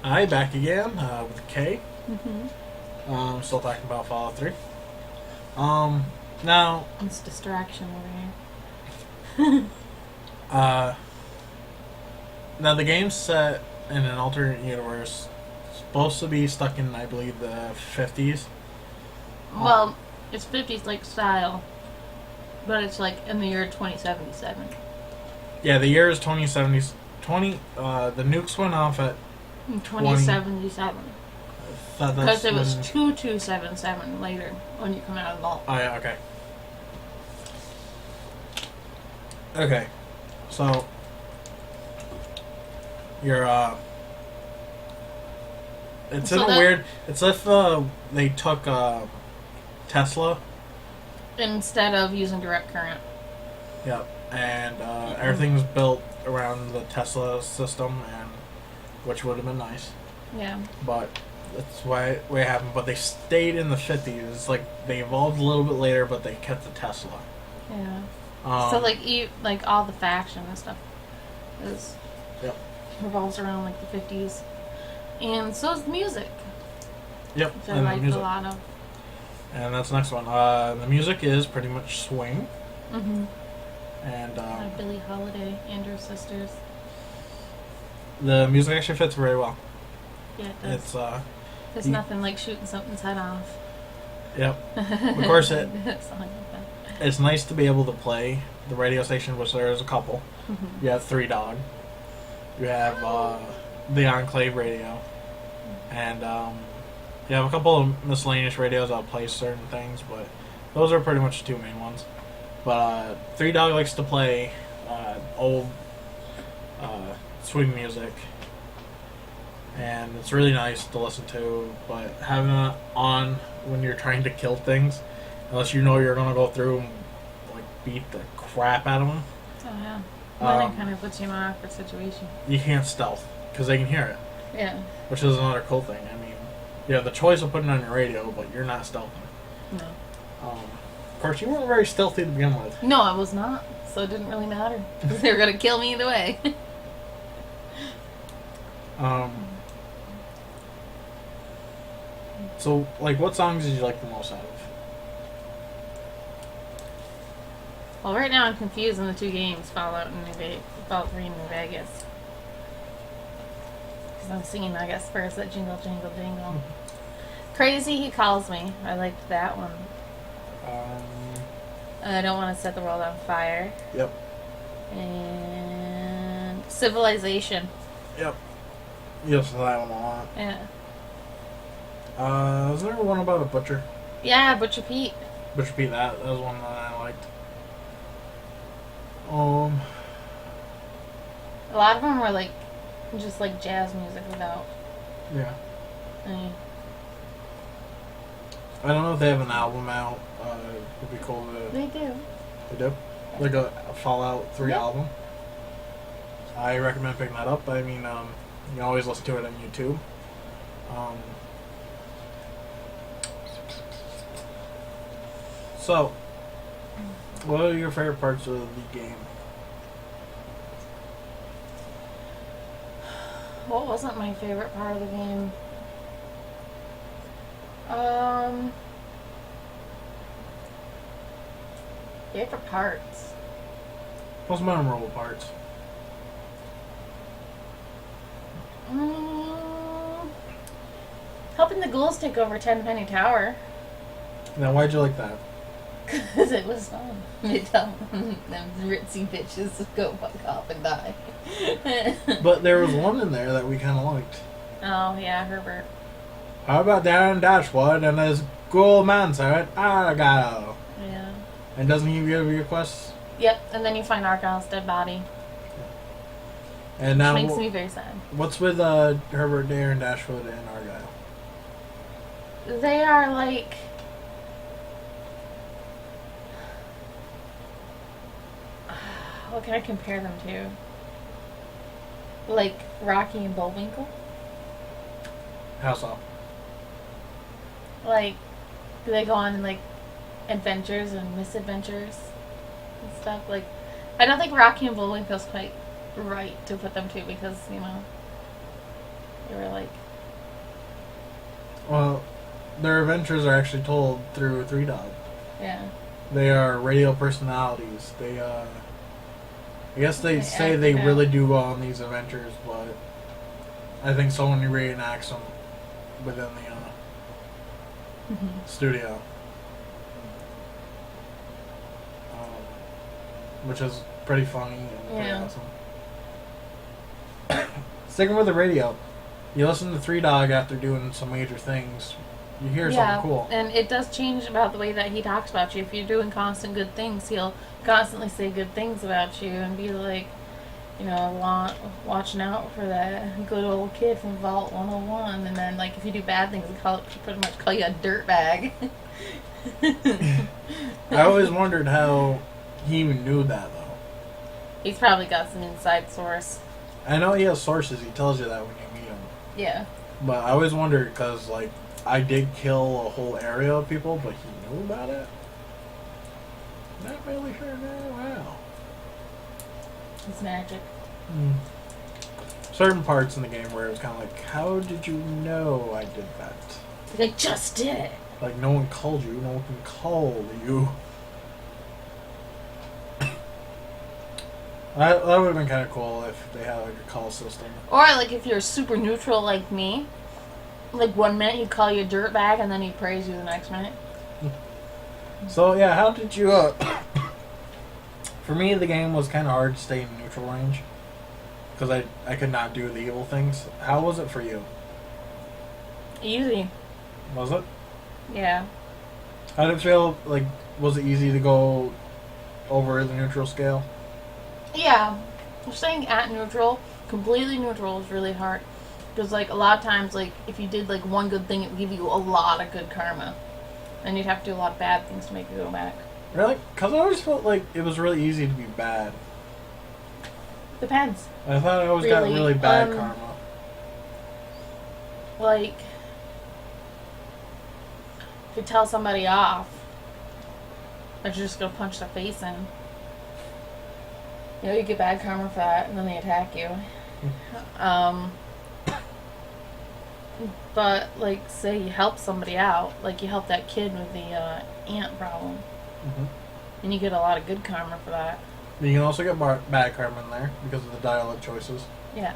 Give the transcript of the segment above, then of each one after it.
Hi, back again with Kay. Still talking about Fallout 3. Um, now, It's distraction over here. uh, now the game's set in an alternate universe. Supposed to be stuck in, I believe, the 50s. Well, it's 50s like style, but it's like in the year 2077. Yeah, the year is 2070. The nukes went off at 2077. Because it was when... 2277 later when you come out of the vault. Oh, yeah, okay. Okay, so you're it's So in a weird. It's if they took Tesla. Instead of using direct current. Yep, and everything's built around the Tesla system, and which would have been nice, Yeah. but that's why it happened. But they stayed in the 50s. It's like they evolved a little bit later, but they kept the Tesla. Yeah. So like all the faction and stuff is revolves around like the 50s, and so is the music. Yep, Which I and the like a music. lot of. And that's the next one. The music is pretty much swing, and Like Billie Holiday, Andrew Sisters. the music actually fits very well. Yeah, it does. It's There's nothing like shooting something's head off. yep. Of course, Something like that. it's nice to be able to play the radio station, which there's a couple. You have Three Dog. You have the Enclave radio, and you have a couple of miscellaneous radios that'll play certain things, but those are pretty much the two main ones. But Three Dog likes to play old swing music, and it's really nice to listen to. But having it on when you're trying to kill things, unless you know you're gonna go through and like beat the crap out of them, Oh yeah. Then it kind of puts you in an awkward situation. you can't stealth because they can hear it, Yeah. which is another cool thing. I mean, you have the choice of putting it on your radio, but you're not stealthing. No. Of course, you weren't very stealthy to begin with. No, I was not. So it didn't really matter because they were gonna kill me either way. So, like, what songs did you like the most out of? Well, right now I'm confused in the two games, Fallout and Fallout 3 and New Vegas. Because I'm singing, I guess, first that Jingle Jingle Jingle. Crazy He Calls Me. I liked that one. I Don't Want to Set the World on Fire. Yep. And Civilization. Yep. Yes, that one a lot. Yeah. Was there one about a butcher? Yeah, Butcher Pete. Butcher Pete, that was one that I liked. A lot of them were like, just like jazz music without Yeah. any. I don't know if they have an album out. It'd be cool to... They do. They do? Like a Fallout 3 Yeah. album? I recommend picking that up. I mean, you can always listen to it on YouTube. So, what are your favorite parts of the game? What wasn't my favorite part of the game? Favorite parts. Most memorable parts? Helping the ghouls take over Tenpenny Tower. Now, why'd you like that? Because it was fun. They tell them ritzy bitches to go fuck off and die. But there was one in there that we kind of liked. Oh, yeah, Herbert. How about Darren Dashwood and his ghoul manservant, Argyle? Yeah. And doesn't he give you quests? Yep, and then you find Argyle's dead body. And now, Which makes me very sad. what's with Herbert, Darren Dashwood, and Argyle? They are like... What can I compare them to? Like Rocky and Bullwinkle? How so? Like, do they go on like adventures and misadventures and stuff? Like, I don't think Rocky and Bullwinkle's quite right to put them to because, you know, They were like... Well, their adventures are actually told through Three Dog. Yeah. They are radio personalities. They, I guess they say they out. really do go on these adventures, but I think someone reenacts them within the studio. Which is pretty funny and pretty awesome. Sticking with the radio, you listen to Three Dog after doing some major things, you hear something cool. And it does change about the way that he talks about you. If you're doing constant good things, he'll constantly say good things about you and be like, you know, watching out for that good old kid from Vault 101. And then, like, if you do bad things, he'll pretty much call you a dirtbag. I always wondered how he even knew that, though. He's probably got some inside source. I know he has sources. He tells you that when you meet him. Yeah. But I always wondered, because, like, I did kill a whole area of people, but he knew about it? Not really sure now. Wow. It's magic. Certain parts in the game where it was kind of like, how did you know I did that? They just did it. Like, no one called you. No one can call you. That would have been kind of cool if they had like a call system. Or like if you're super neutral like me, like 1 minute he'd call you a dirtbag and then he'd praise you the next minute. So yeah, how did you? For me, the game was kind of hard to stay in neutral range because I could not do the evil things. How was it for you? Easy. Was it? Yeah. How did it feel? Like, was it easy to go over the neutral scale? Yeah, staying at neutral, completely neutral is really hard. Because, like, a lot of times, like, if you did, like, one good thing, it would give you a lot of good karma. And you'd have to do a lot of bad things to make you go back. Really? Because I always felt like it was really easy to be bad. Depends. I thought I always got really bad karma. Like, if you tell somebody off, that you're just going to punch their face in. You know, you get bad karma for that, and then they attack you. But, like, say you help somebody out, like you help that kid with the ant problem, and you get a lot of good karma for that. You can also get bad karma in there because of the dialogue choices. Yeah.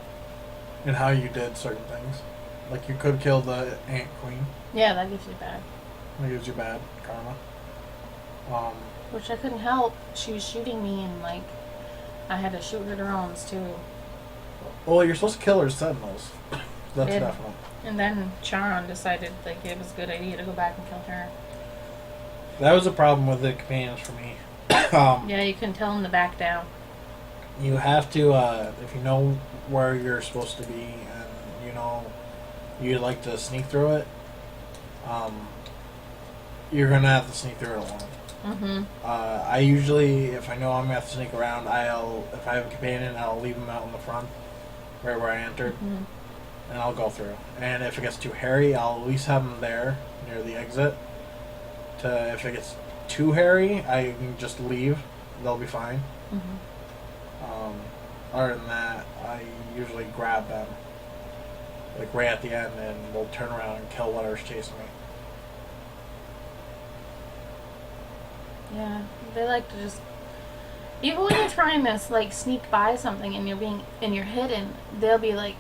And how you did certain things. Like, you could kill the ant queen. Yeah, that gives you bad. That gives you bad karma. Which I couldn't help. She was shooting me, and, like, I had to shoot her drones too. Well, you're supposed to kill her sentinels. That's definitely. And then Charon decided like it was a good idea to go back and kill her. That was a problem with the companions for me. Yeah, you couldn't tell them to back down. You have to, if you know where you're supposed to be and you know you'd like to sneak through it, you're gonna have to sneak through it alone. I usually, if I know I'm gonna have to sneak around, if I have a companion, I'll leave them out in the front, right where I entered, and I'll go through. And if it gets too hairy, I'll at least have them there near the exit. If it gets too hairy, I can just leave; they'll be fine. Other than that, I usually grab them, like right at the end, and we'll turn around and kill whatever's chasing me. Yeah, they like to just, even when you're trying to like sneak by something and you're hidden, they'll be like,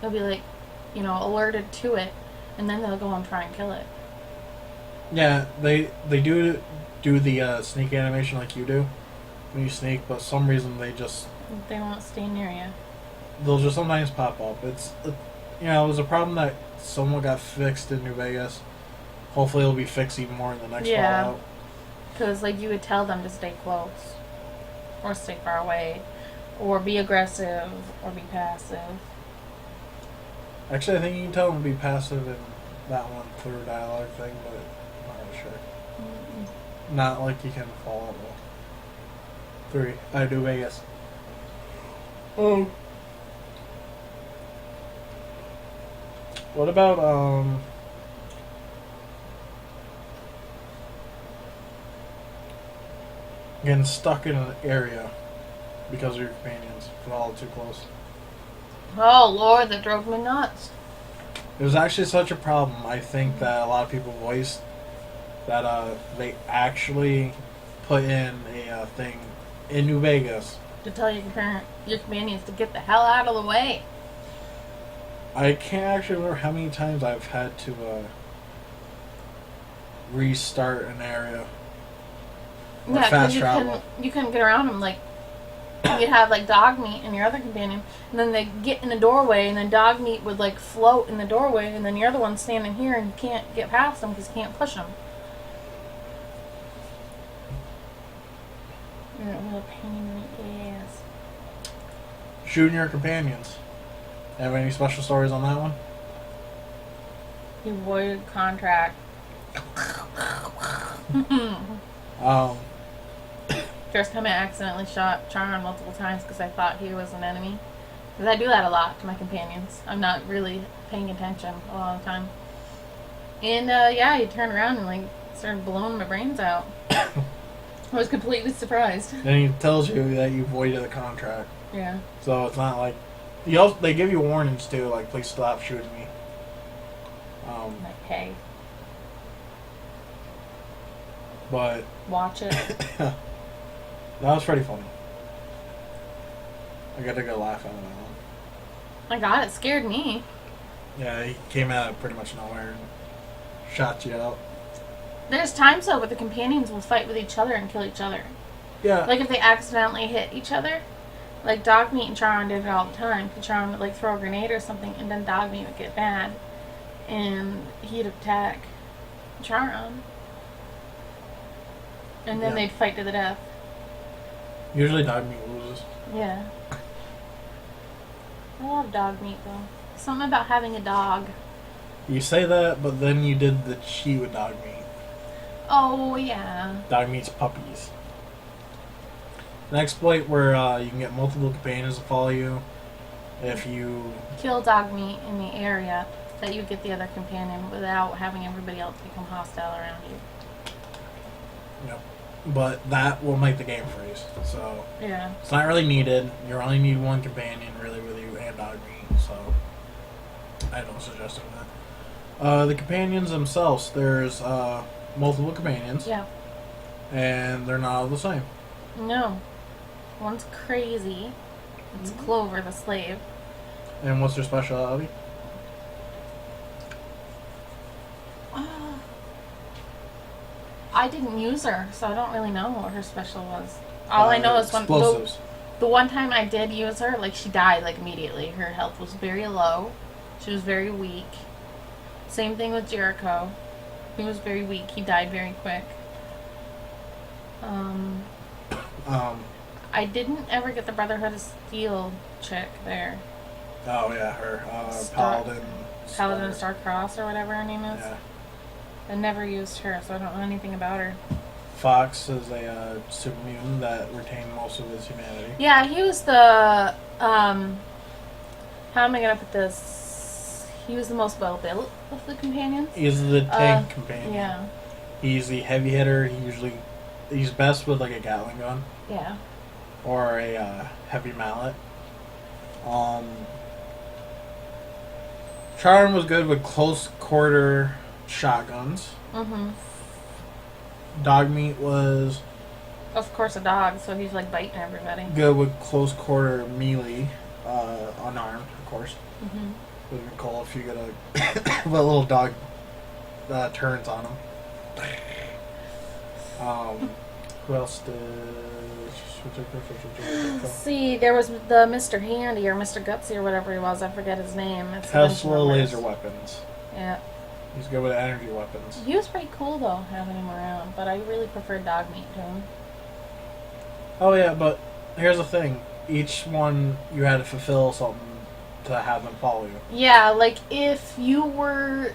you know, alerted to it, and then they'll go and try and kill it. Yeah, they do the sneak animation like you do when you sneak, but for some reason they won't stay near you. They'll just sometimes pop up. It was a problem that somewhat got fixed in New Vegas. Hopefully, it'll be fixed even more in the next Fallout. Because, like, you would tell them to stay close, or stay far away, or be aggressive, or be passive. Actually, I think you can tell them to be passive in that one through dialogue thing, but I'm not really sure. Not like you can Fallout 3. I do Vegas. What about, getting stuck in an area because of your companions, if all too close? Oh Lord, that drove me nuts. It was actually such a problem. I think that a lot of people voiced that they actually put in a thing in New Vegas. To tell your companions to get the hell out of the way. I can't actually remember how many times I've had to restart an area. Or Yeah, fast because travel. you couldn't get around them. Like, you'd have, like, dog meat and your other companion, and then they get in the doorway, and then dog meat would, like, float in the doorway, and then your other one's standing here, and you can't get past them because you can't push them. You're a real pain in the ass. Shooting your companions. Have any special stories on that one? You voided contract. Um, First time I accidentally shot Charon multiple times because I thought he was an enemy. Because I do that a lot to my companions. I'm not really paying attention a lot of the time. And yeah, he turned around and like started blowing my brains out. I was completely surprised. and he tells you that you voided the contract. Yeah. So it's not like they give you warnings too, like please stop shooting me. Like, hey, But watch it. that was pretty funny. I got a good laugh out of that one. My God, it scared me. Yeah, he came out of pretty much nowhere and shot you out. There's times though where the companions will fight with each other and kill each other. Yeah. Like if they accidentally hit each other. Like Dogmeat and Charon did it all the time. Charon would like throw a grenade or something, and then Dogmeat would get mad, and he'd attack Charon, and then Yeah. they'd fight to the death. Usually Dogmeat loses. Yeah. I love Dogmeat though. Something about having a dog. You say that, but then you did the cheat with Dogmeat. Oh yeah. Dogmeat's puppies. An exploit where you can get multiple companions to follow you. If you Kill Dogmeat in the area that you get the other companion without having everybody else become hostile around you. but that will make the game freeze. So Yeah. it's not really needed. You only need one companion really with you and Dogmeat. So I don't suggest doing that. The companions themselves, there's multiple companions. Yeah. And they're not all the same. No. One's crazy. It's Clover, the slave. And what's their speciality? I didn't use her, so I don't really know what her special was. All I know is explosives. the one time I did use her, like she died like immediately. Her health was very low. She was very weak. Same thing with Jericho. He was very weak. He died very quick. I didn't ever get the Brotherhood of Steel chick there. Oh yeah, her Paladin Star Cross or whatever her name is. Yeah. I never used her, so I don't know anything about her. Fox is a super mutant that retained most of his humanity. Yeah, he was the how am I gonna put this? He was the most well built of the companions. He's the tank companion. Yeah. He's the heavy hitter. He's best with like a Gatling gun Yeah. or a heavy mallet. Charon was good with close quarter shotguns. Mhm. Dogmeat was Of course, a dog, so he's like biting everybody. good with close quarter melee, unarmed, of course. Mhm. Would have been cool if you got a little dog turns on him. Who else did? See, there was the Mr. Handy or Mr. Gutsy or whatever he was. I forget his name. It's a bunch of Tesla numbers. laser weapons. Yeah. He's good with energy weapons. He was pretty cool though, having him around, but I really preferred Dogmeat to him. Oh yeah, but here's the thing: each one you had to fulfill something to have them follow you. Yeah, like if you were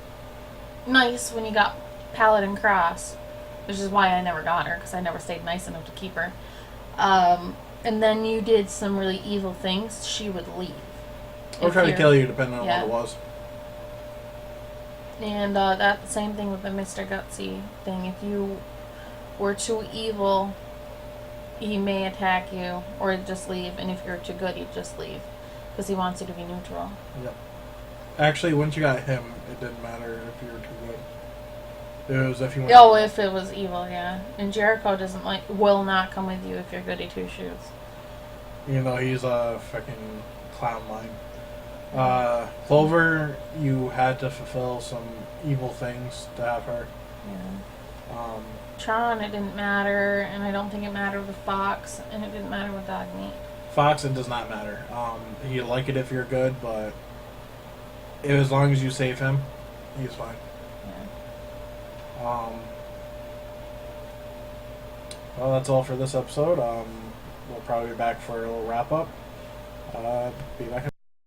nice when you got Paladin Cross, which is why I never got her because I never stayed nice enough to keep her. And then you did some really evil things, she would leave. Or If try to you're- kill you, depending on yeah. what it was. And that same thing with the Mr. Gutsy thing. If you were too evil, he may attack you or just leave. And if you're too good, he'd just leave. because he wants you to be neutral. Yep. Actually, once you got him, it didn't matter if you were too good. It was if you went. Oh, if it was evil, yeah. And Jericho will not come with you if you're goody two shoes. You know, he's a fucking clown line. Clover, you had to fulfill some evil things to have her. Yeah. Tron, it didn't matter, and I don't think it mattered with Fox, and it didn't matter with Dogmeat. Fox, it does not matter. You like it if you're good, but as long as you save him, he's fine. Yeah. Well, that's all for this episode. We'll probably be back for a little wrap up. Be back.